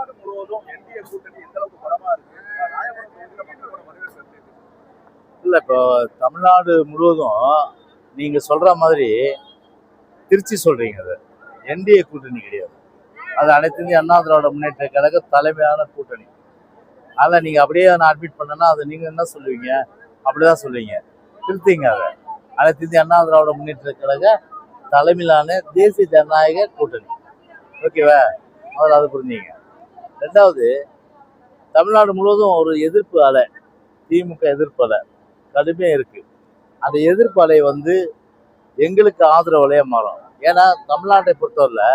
தமிழ்நாடு முழுவதும் என்டிஏ கூட்டணி எந்த அளவுக்கு பலமா இருக்கு? ராயபுரம் தொகுதியில மக்களோட வரவேற்பு எப்படி இருக்கு? இல்லை, இப்போ தமிழ்நாடு முழுவதும் நீங்க சொல்ற மாதிரி திருச்சி சொல்றீங்க. அது என்டிஏ கூட்டணி கிடையாது. அது அனைத்து இந்திய அண்ணா திராவிட முன்னேற்ற கழக தலைமையான கூட்டணி. அதில் நீங்க அப்படியே நான் அட்மிட் பண்ணனா அதை நீங்க என்ன சொல்லுவீங்க? அப்படிதான் சொல்லுவீங்க. திருத்திங்க அதை. அனைத்து இந்திய அண்ணா திராவிட முன்னேற்ற கழக தலைமையிலான தேசிய ஜனநாயக கூட்டணி. ஓகேவா? முதல்ல அதை புரிஞ்சுங்க. ரெண்டாவது, தமிழ்நாடு முழுவதும் ஒரு எதிர்ப்பு அலை, திமுக எதிர்ப்பு அலை கடுமையாக இருக்கு. அந்த எதிர்ப்பு அலை எங்களுக்கு ஆதரவு அலையா மாறும். ஏன்னா தமிழ்நாட்டை பொறுத்தவரை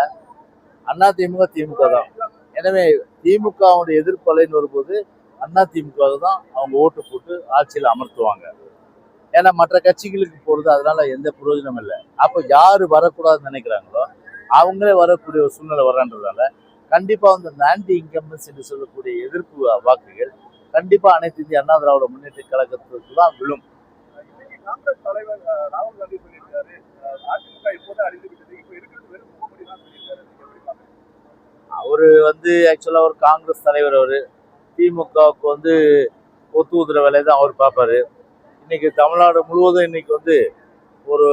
அண்ணா திமுக திமுக தான். எனவே திமுகவுடைய எதிர்ப்பு அலைன்னு வரும்போது அண்ணா திமுக தான் அவங்க ஓட்டு போட்டு ஆட்சியில் அமர்த்துவாங்க. ஏன்னா மற்ற கட்சிகளுக்கு போறது அதனால எந்த பிரயோஜனம் இல்லை. அப்போ யாரு வரக்கூடாதுன்னு நினைக்கிறாங்களோ அவங்களே வரக்கூடிய ஒரு சூழ்நிலை வர்றன்றதால கண்டிப்பா ஆன்டி இன்கம்பன்ஸ் என்று சொல்லக்கூடிய எதிர்ப்பு வாக்குகள் கண்டிப்பா அனைத்து இந்திய அண்ணா திராவிட முன்னேற்ற கழகத்திற்கு தான் விழும். காங்கிரஸ் தலைவர் ராகுல் காந்தி சொல்லியிருக்காரு, அதிமுக இப்போது அழிந்துவிட்டது, இப்போ இருக்கிறது வெறும் முகமூடி தான் சொல்லியிருக்காரு. அவரு ஆக்சுவலா ஒரு காங்கிரஸ் தலைவர். அவரு திமுகவுக்கு ஒத்து ஊதுற வேலையை தான் அவர் பார்ப்பாரு. இன்னைக்கு தமிழ்நாடு முழுவதும் இன்னைக்கு ஒரு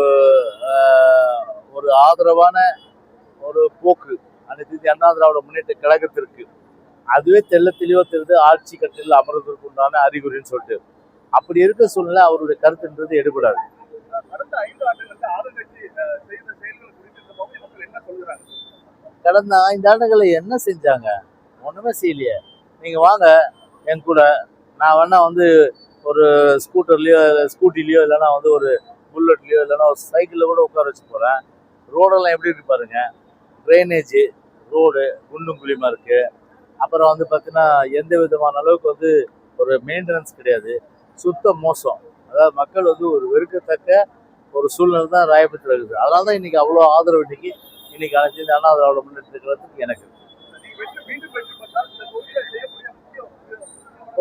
ஒரு ஆதரவான ஒரு போக்கு அனைத்து இந்திய அண்ணா திராவிட முன்னேற்ற கழகத்திற்கு அதுவே தெளிவா தெரிந்து ஆட்சி கட்டில் அமர்வதற்கு உண்டான அறிகுறின்னு சொல்லிட்டு அப்படி இருக்க சூழ்நிலை அவருடைய கருத்துன்றது எடுபடாது. கடந்த 5 ஆண்டுகளுக்கு ஆளுங்கட்சி செய்த செயல்கள் குறித்து இந்த பகுதி மக்கள் என்ன சொல்கிறாங்க? கடந்த 5 ஆண்டுகளை என்ன செஞ்சாங்க? ஒண்ணுமே செய்யலையே. நீங்க வாங்க என் கூட, நான் வேணா ஒரு ஸ்கூட்டிலையோ இல்லைன்னா ஒரு புல்லட்லையோ இல்லைன்னா ஒரு சைக்கிளில் கூட உட்கார வச்சு போகிறேன். ரோடெல்லாம் எப்படி இருக்கு பாருங்க. ட்ரைனேஜ் ரோடு குண்டும் குழியுமா இருக்கு. அப்புறம் பார்த்தீங்கன்னா எந்த விதமான அளவுக்கு ஒரு மெயின்டெனன்ஸ் கிடையாது. சுத்த மோசம். அதாவது மக்கள் ஒரு வெறுக்கத்தக்க ஒரு சூழ்நிலை தான் ராயபுரத்தில் இருக்குது. அதனால தான் இன்னைக்கு அவ்வளோ ஆதரவு இன்னைக்கு அனைத்து இந்திய அண்ணா திராவிட முன்னேற்ற கழகத்துக்கு எனக்கு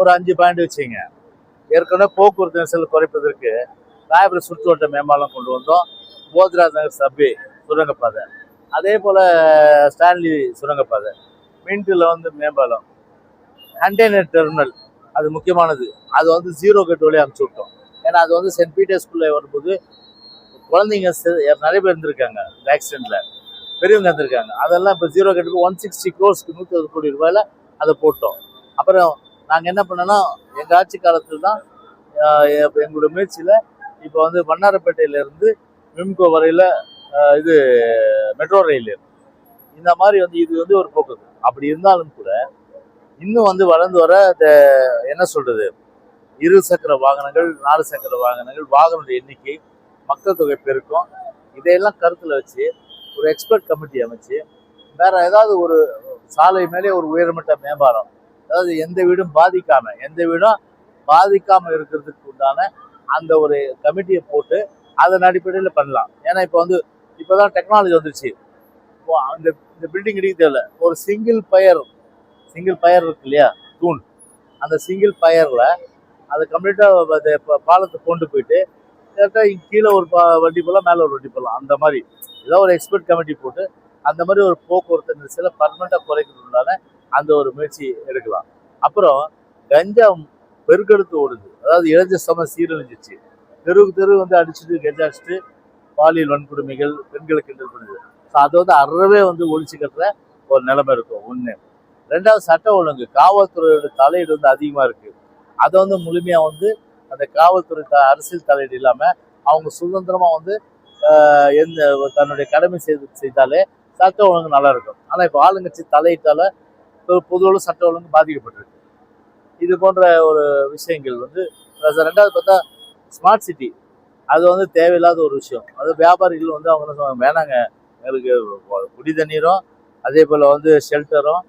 ஒரு 5 பாயிண்ட் வச்சுங்க. ஏற்கனவே போக்குவரத்து நெரிசல் குறைப்பதற்கு ராயபுரம் சுற்றுவட்ட மேம்பாலம் கொண்டு வந்தோம். போத்ராஜ் நகர் சப்வே சுரங்கப்பாதை, அதே போல் ஸ்டான்லி சுரங்கப்பாதை, மின்ட்டில் மேம்பாலம், கண்டெய்னர் டெர்மினல் அது முக்கியமானது. அது 0 கேட் வழியாக அனுப்பிச்சு விட்டோம். ஏன்னா அது சென்ட் பீட்டர்ஸ் ஸ்கூலில் வரும்போது குழந்தைங்க நிறைய பேர் இருந்திருக்காங்க. இந்த ஆக்சிடென்ட்ல பெரியவங்க இருந்திருக்காங்க. அதெல்லாம் இப்போ 0 கேட்டுக்கு 160 crores 160 கோடி ரூபாயில அதை போட்டோம். அப்புறம் நாங்கள் என்ன பண்ணோன்னா எங்கள் ஆட்சி காலத்தில் தான் எங்களோட முயற்சியில் இப்போ வண்ணாரப்பேட்டையிலேருந்து விம்கோ வரையில் இது மெட்ரோ ரயில் இந்த மாதிரி இது ஒரு போக்கு. அப்படி இருந்தாலும் கூட இன்னும் வளர்ந்து வர என்ன சொல்றது, 2 சக்கர வாகனங்கள் 4 சக்கர வாகனங்கள் வாகன எண்ணிக்கை மக்கள் தொகை பெருக்கம் இதையெல்லாம் கருத்தில் வச்சு ஒரு எக்ஸ்பர்ட் கமிட்டி அமைச்சு வேற ஏதாவது ஒரு சாலை மேலே ஒரு உயர்மட்ட மேம்பாலம், அதாவது எந்த வீடும் பாதிக்காம இருக்கிறதுக்கு உண்டான அந்த ஒரு கமிட்டியை போட்டு அதன் அடிப்படையில் பண்ணலாம். ஏன்னா இப்போதான் டெக்னாலஜி வந்துருச்சு. இந்த பில்டிங் இடிக்க தேவையில்ல. ஒரு சிங்கிள் பயர் இருக்கு இல்லையா, தூண், அந்த சிங்கிள் பயர்ல அதை கம்ப்ளீட்டா பாலத்தை கொண்டு போயிட்டு கரெக்டாக கீழே ஒரு வண்டி போகலாம், மேலே ஒரு வண்டி போகலாம். அந்த மாதிரி ஏதோ ஒரு எக்ஸ்பர்ட் கமிட்டி போட்டு அந்த மாதிரி ஒரு போக்குவரத்து நெரிசலை பர்மனெண்ட்டாக குறைக்கிறதுனால அந்த ஒரு முயற்சி எடுக்கலாம். அப்புறம் கஞ்சா பெருக்கெடுத்து ஓடுது. அதாவது இளைஞர் சம சீரழிஞ்சிச்சு. தெருவுக்கு தெரு அடிச்சுட்டு கஞ்சா அடிச்சுட்டு பாலியல் வன்கொடுமைகள், பெண்களுக்கு கிண்டல் பண்ணுது. ஸோ அதை அறவே ஒழிச்சு கட்டுற ஒரு நிலைமை இருக்கும். ஒன்று. ரெண்டாவது, சட்ட ஒழுங்கு, காவல்துறையோட தலையீடு அதிகமாக இருக்கு. அதை முழுமையாக அந்த காவல்துறை அரசியல் தலையீடு இல்லாமல் அவங்க சுதந்திரமா எந்த தன்னுடைய கடமை செய்தாலே சட்ட ஒழுங்கு நல்லா இருக்கும். ஆனால் இப்போ ஆளுங்கட்சி தலையிட்டால பொதுவாக சட்ட ஒழுங்கு பாதிக்கப்பட்டிருக்கு. இது போன்ற ஒரு விஷயங்கள் ரெண்டாவது பார்த்தா ஸ்மார்ட் சிட்டி, அது தேவையில்லாத ஒரு விஷயம். அது வியாபாரிகள் அவங்க என்ன சொல்லுவாங்க, வேணாங்க எங்களுக்கு குடி தண்ணீரும் அதே போல் ஷெல்டரும்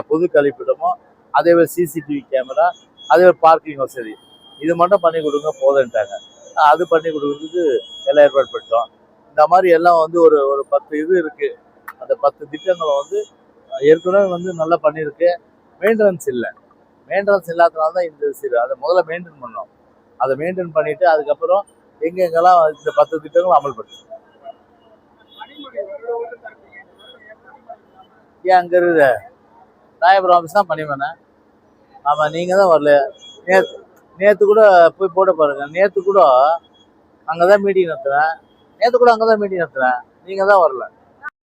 பொது கழிப்பிடமும் அதே போல் சிசிடிவி கேமரா அதே போல் பார்க்கிங் வசதி இது மட்டும் பண்ணி கொடுங்க போதுன்ட்டாங்க. அது பண்ணி கொடுக்குறதுக்கு எல்லாம் ஏற்பாடு பண்ணிட்டோம். இந்த மாதிரி எல்லாம் ஒரு 10 இது இருக்கு. அந்த 10 திட்டங்களை ஏற்கனவே நல்லா பண்ணியிருக்கு. மெயின்டெனன்ஸ் இல்லாதனால தான் இந்த அதை முதல்ல மெயின்டைன் பண்ணோம். அதை மெயின்டைன் பண்ணிட்டு அதுக்கப்புறம் எங்கெங்கெல்லாம் இந்த 10 திட்டங்களும் அமல்படுத்து. ஏன் அங்க இருக்குது, ராயபுரம் ஆஃபீஸ் தான் பணிமனை. ஆமாம், நீங்கள் தான் வரல. நேற்று கூட போய் போட பாருங்க. நேற்று கூட அங்கே தான் மீட்டிங் நடத்துகிறேன். நீங்கள் தான் வரல.